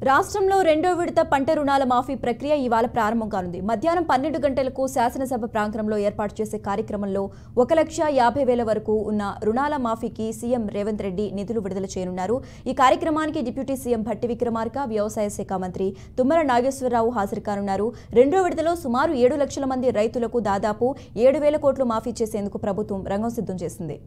రాష్ట్రంలో రెండో విడత పంట రుణాల మాఫీ ప్రక్రియ ఇవాళ ప్రారంభం కానుంది. మధ్యాహ్నం 12 గంటలకు శాసనసభ ప్రాంగణంలో ఏర్పాటు చేసే కార్యక్రమంలో 1,50,000 వరకు ఉన్న రుణాల మాఫీకి సీఎం రేవంత్ రెడ్డి నిధులు విడుదల చేయనున్నారు. ఈ కార్యక్రమానికి డిప్యూటీ సీఎం భట్టి విక్రమార్క, వ్యవసాయ శాఖ మంత్రి తుమ్మల నాగేశ్వరరావు హాజరు కానున్నారు. రెండో విడతలో సుమారు 7 లక్షల మంది రైతులకు దాదాపు 7,000 కోట్లు మాఫీ చేసేందుకు ప్రభుత్వం రంగం సిద్ధం చేసింది.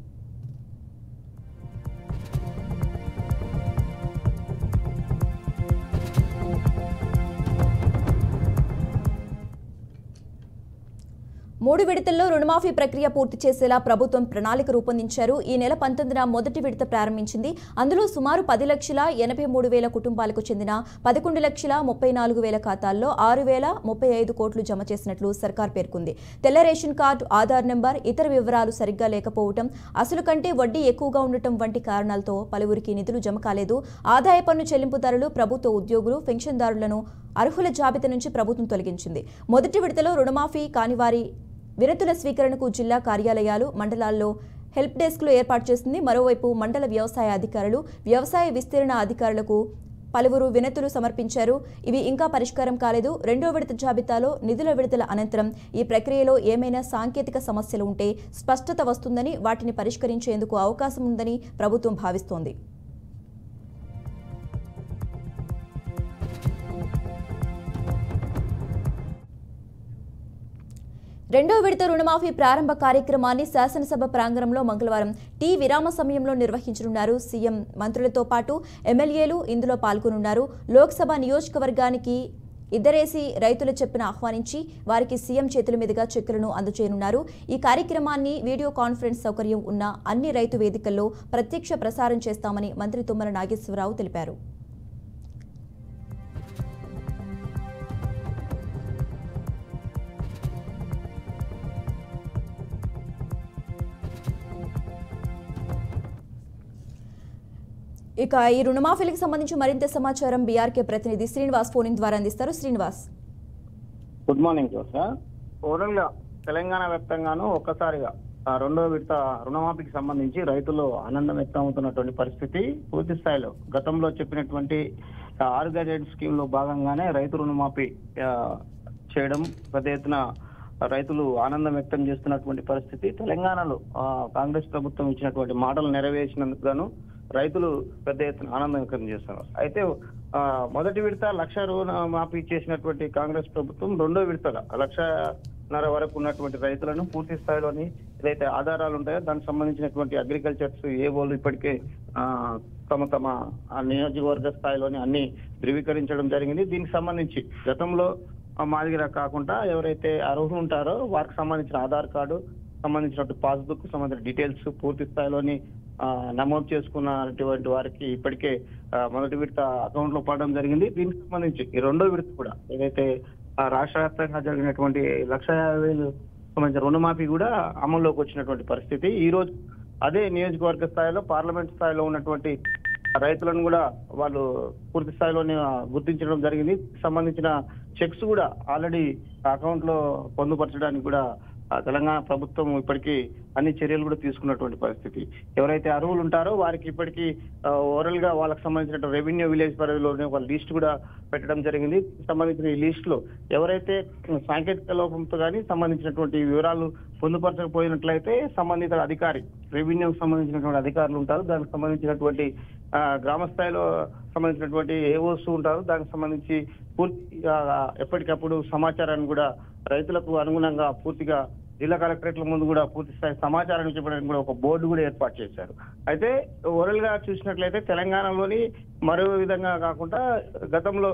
మూడు విడతల్లో రుణమాఫీ ప్రక్రియ పూర్తి చేసేలా ప్రభుత్వం ప్రణాళిక రూపొందించారు. ఈ నెల 19న మొదటి విడత ప్రారంభించింది. అందులో సుమారు 10,83,000 కుటుంబాలకు చెందిన 11,34,000 ఖాతాల్లో 6,035 కోట్లు జమ చేసినట్లు సర్కార్ పేర్కొంది. తెల్ల రేషన్ కార్డు, ఆధార్ నెంబర్, ఇతర వివరాలు సరిగ్గా లేకపోవడం, అసలు కంటే వడ్డీ ఎక్కువగా ఉండటం వంటి కారణాలతో పలువురికి నిధులు జమ కాలేదు. ఆదాయ పన్ను చెల్లింపుదారులు, ప్రభుత్వ ఉద్యోగులు, పెన్షన్దారులను అర్హుల జాబితా నుంచి ప్రభుత్వం తొలగించింది. మొదటి విడతలో రుణమాఫీ కానివారి వినతుల స్వీకరణకు జిల్లా కార్యాలయాలు, మండలాల్లో హెల్ప్ డెస్క్లు ఏర్పాటు చేసింది. మరోవైపు మండల వ్యవసాయ అధికారులు, వ్యవసాయ విస్తీర్ణ అధికారులకు పలువురు వినతులు సమర్పించారు. ఇవి ఇంకా పరిష్కారం కాలేదు. రెండో విడత జాబితాలో నిధుల విడుదల అనంతరం ఈ ప్రక్రియలో ఏమైనా సాంకేతిక సమస్యలు ఉంటే స్పష్టత వస్తుందని, వాటిని పరిష్కరించేందుకు అవకాశం ఉందని ప్రభుత్వం భావిస్తోంది. రెండో విడత రుణమాఫీ ప్రారంభ కార్యక్రమాన్ని శాసనసభ ప్రాంగణంలో మంగళవారం టీ విరామ సమయంలో నిర్వహించనున్నారు. సీఎం మంత్రులతో పాటు ఎమ్మెల్యేలు ఇందులో పాల్గొనున్నారు. లోక్సభ నియోజకవర్గానికి ఇద్దరేసి రైతుల చెప్పున ఆహ్వానించి వారికి సీఎం చేతుల మీదుగా చెక్కులను అందజేయనున్నారు. ఈ కార్యక్రమాన్ని వీడియో కాన్ఫరెన్స్ సౌకర్యం ఉన్న అన్ని రైతు వేదికల్లో ప్రత్యక్ష ప్రసారం చేస్తామని మంత్రి తుమ్మల నాగేశ్వరరావు తెలిపారు. ఇక ఈ రుణమాఫీలకు సంబంధించి మరింత సమాచారం బీఆర్కే ప్రతినిధి శ్రీనివాస్ ఫోన్ ద్వారా అందిస్తారు. Srinivas, good morning sir. Overall గా తెలంగాణ వ్యాప్తంగాను ఒక్కసారిగా రెండో విడత రుణమాఫీకి సంబంధించి రైతులు ఆనందం వ్యక్తం అవుతున్నటువంటి పరిస్థితి పూర్తి స్థాయిలో గతంలో చెప్పినటువంటి 6 గజెట్ స్కీమ్ లో భాగంగానే రైతు రుణమాఫీ చేయడం పెద్ద ఎత్తున రైతులు ఆనందం వ్యక్తం చేస్తున్నటువంటి పరిస్థితి. తెలంగాణలో కాంగ్రెస్ ప్రభుత్వం ఇచ్చినటువంటి మాటలు నెరవేర్చినందుకు గాను రైతులు పెద్ద ఎత్తున ఆనందం వ్యక్తం చేస్తున్నారు. అయితే మొదటి విడత 1,00,000 రుణమాఫీ చేసినటువంటి కాంగ్రెస్ ప్రభుత్వం రెండో విడతగా 1,50,000 వరకు ఉన్నటువంటి రైతులను పూర్తి స్థాయిలోని ఏదైతే ఆధారాలు ఉంటాయో దానికి సంబంధించినటువంటి అగ్రికల్చర్స్ ఏవోలు ఇప్పటికే తమ నియోజకవర్గ స్థాయిలోని అన్ని ధృవీకరించడం జరిగింది. దీనికి సంబంధించి గతంలో మాదిరిగా కాకుండా ఎవరైతే అర్హులు ఉంటారో వారికి సంబంధించిన ఆధార్ కార్డు, సంబంధించినటువంటి పాస్బుక్, సంబంధించిన డీటెయిల్స్ పూర్తి స్థాయిలోని నమోదు చేసుకున్నటువంటి వారికి ఇప్పటికే మొదటి విడత అకౌంట్ లో పడడం జరిగింది. దీనికి సంబంధించి ఈ రెండో విడత కూడా ఏదైతే రాష్ట్ర వ్యాప్తంగా జరిగినటువంటి 1,50,000 సంబంధించిన రుణమాఫీ కూడా అమల్లోకి వచ్చినటువంటి పరిస్థితి. ఈ రోజు అదే నియోజకవర్గ స్థాయిలో, పార్లమెంట్ స్థాయిలో ఉన్నటువంటి రైతులను కూడా వాళ్ళు పూర్తి స్థాయిలోనే గుర్తించడం జరిగింది. సంబంధించిన చెక్స్ కూడా ఆల్రెడీ అకౌంట్ లో పొందుపరచడానికి కూడా తెలంగాణ ప్రభుత్వం ఇప్పటికీ అన్ని చర్యలు కూడా తీసుకున్నటువంటి పరిస్థితి. ఎవరైతే అర్హులు ఉంటారో వారికి ఇప్పటికీ ఓవరాల్ గా వాళ్ళకి సంబంధించిన రెవెన్యూ విలేజ్ పరిధిలోనే ఒక లిస్ట్ కూడా పెట్టడం జరిగింది. సంబంధించిన ఈ లిస్ట్ లో ఎవరైతే సాంకేతిక లోపంతో కానీ సంబంధించినటువంటి వివరాలు పొందుపరచకపోయినట్లయితే సంబంధిత అధికారి, రెవెన్యూకి సంబంధించినటువంటి అధికారులు ఉంటారు, దానికి సంబంధించినటువంటి గ్రామ స్థాయిలో సంబంధించినటువంటి ఏఓస్ ఉంటారు, దానికి సంబంధించి పూర్తిగా ఎప్పటికప్పుడు సమాచారాన్ని కూడా రైతులకు అనుగుణంగా పూర్తిగా జిల్లా కలెక్టరేట్ల ముందు కూడా పూర్తి స్థాయి సమాచారాన్ని చెప్పడానికి కూడా ఒక బోర్డు కూడా ఏర్పాటు చేశారు. అయితే ఓవరాల్ గా చూసినట్లయితే తెలంగాణలోని మరో విధంగా కాకుండా గతంలో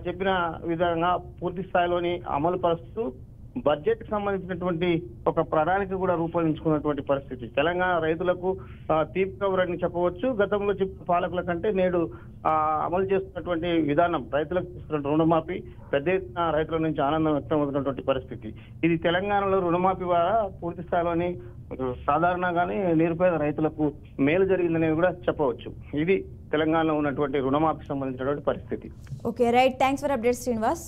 చెప్పిన విధంగా పూర్తి స్థాయిలోని అమలు పరుస్తూ బడ్జెట్ కి సంబంధించినటువంటి ఒక ప్రణాళిక కూడా రూపొందించుకున్నటువంటి పరిస్థితి. తెలంగాణ రైతులకు తీపి కబురు అని చెప్పవచ్చు. గతంలో చెప్పిన పాలకుల కంటే నేడు అమలు చేస్తున్నటువంటి విధానం రైతులకు ఇస్తున్న రుణమాఫీ పెద్ద ఎత్తున రైతుల నుంచి ఆనందం వ్యక్తం అవుతున్నటువంటి పరిస్థితి. ఇది తెలంగాణలో రుణమాఫీ ద్వారా పూర్తి స్థాయిలోని సాధారణంగానే నిరుపేద రైతులకు మేలు జరిగిందనేది కూడా చెప్పవచ్చు. ఇది తెలంగాణలో ఉన్నటువంటి రుణమాఫీకి సంబంధించినటువంటి పరిస్థితి. Okay, right. Thanks for update Srinivas.